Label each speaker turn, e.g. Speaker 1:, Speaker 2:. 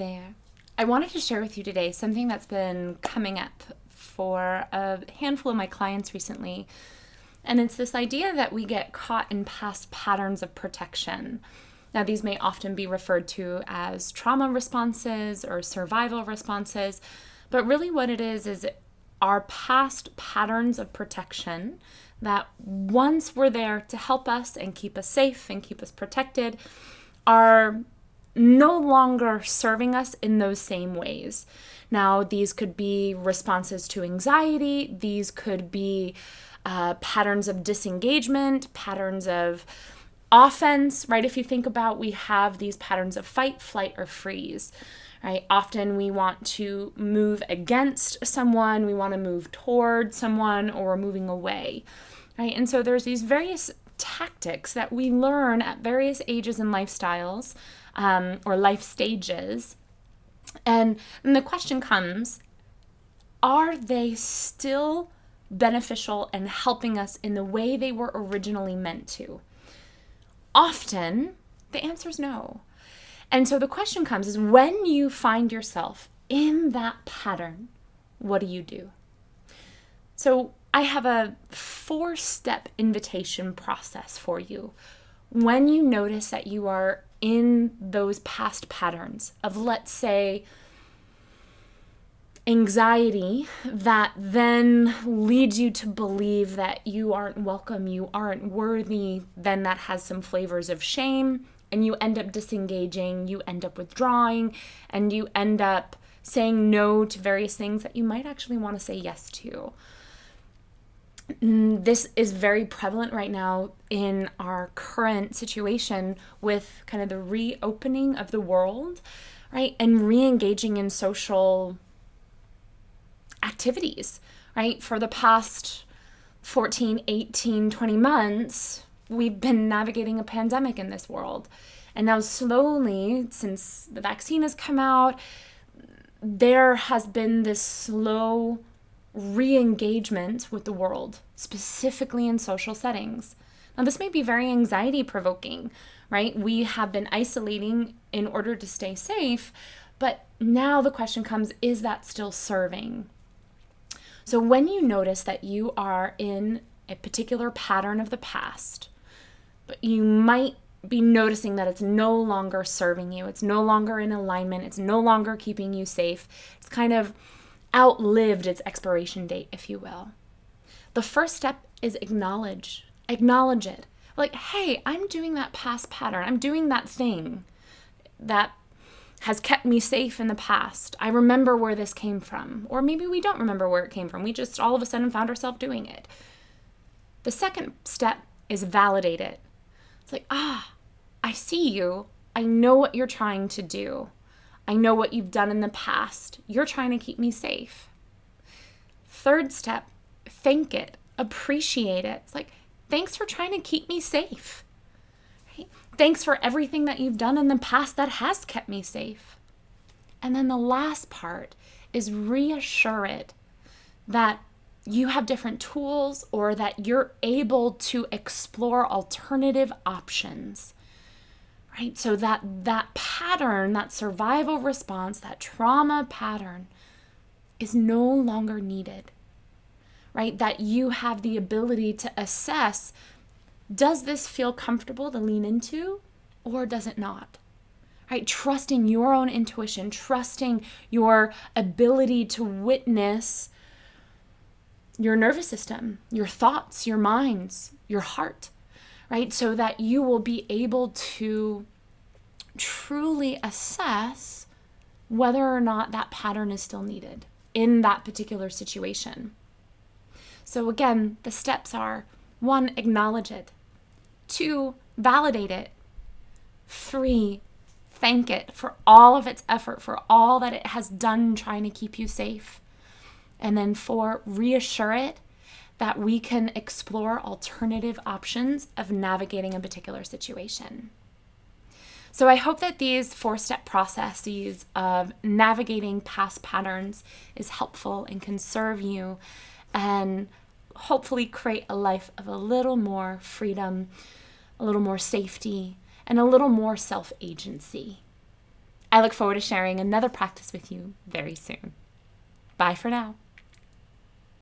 Speaker 1: there. I wanted to share with you today something that's been coming up for a handful of my clients recently. And it's this idea that we get caught in past patterns of protection. Now, these may often be referred to as trauma responses or survival responses, but really what it is our past patterns of protection that once were there to help us and keep us safe and keep us protected are no longer serving us in those same ways. Now, these could be responses to anxiety, these could be patterns of disengagement, patterns of offense, right? If you think about, we have these patterns of fight, flight, or freeze, right? Often we want to move against someone, we want to move toward someone, or we're moving away, right? And so there's these various tactics that we learn at various ages and lifestyles, or life stages. And then the question comes, are they still beneficial and helping us in the way they were originally meant to? Often, the answer is no. And so the question comes is, when you find yourself in that pattern, what do you do? So I have a 4-step invitation process for you. When you notice that you are in those past patterns of, let's say, anxiety that then leads you to believe that you aren't welcome, you aren't worthy, then that has some flavors of shame, and you end up disengaging, you end up withdrawing, and you end up saying no to various things that you might actually want to say yes to. This is very prevalent right now in our current situation with kind of the reopening of the world, right? And re-engaging in social activities, right? For the past 14, 18, 20 months, we've been navigating a pandemic in this world. And now slowly, since the vaccine has come out, there has been this slow re-engagement with the world, specifically in social settings. Now, this may be very anxiety provoking, right? We have been isolating in order to stay safe, but now the question comes, is that still serving? So when you notice that you are in a particular pattern of the past, but you might be noticing that it's no longer serving you, it's no longer in alignment, it's no longer keeping you safe, it's kind of outlived its expiration date, if you will. The first step is acknowledge it. Like, hey, I'm doing that past pattern. I'm doing that thing that has kept me safe in the past. I remember where this came from. Or maybe we don't remember where it came from. We just all of a sudden found ourselves doing it. The second step is validate it. It's like, I see you. I know what you're trying to do. I know what you've done in the past. You're trying to keep me safe. Third step, thank it, appreciate it. It's like, thanks for trying to keep me safe. Right? Thanks for everything that you've done in the past that has kept me safe. And then the last part is reassure it that you have different tools or that you're able to explore alternative options. Right? So that pattern, that survival response, that trauma pattern is no longer needed, right? That you have the ability to assess, does this feel comfortable to lean into or does it not? Right? Trusting your own intuition, trusting your ability to witness your nervous system, your thoughts, your minds, your heart. Right? So that you will be able to truly assess whether or not that pattern is still needed in that particular situation. So again, the steps are 1, acknowledge it. 2, validate it. 3, thank it for all of its effort, for all that it has done trying to keep you safe. And then 4, reassure it that we can explore alternative options of navigating a particular situation. So I hope that these 4-step processes of navigating past patterns is helpful and can serve you and hopefully create a life of a little more freedom, a little more safety, and a little more self-agency. I look forward to sharing another practice with you very soon. Bye for now.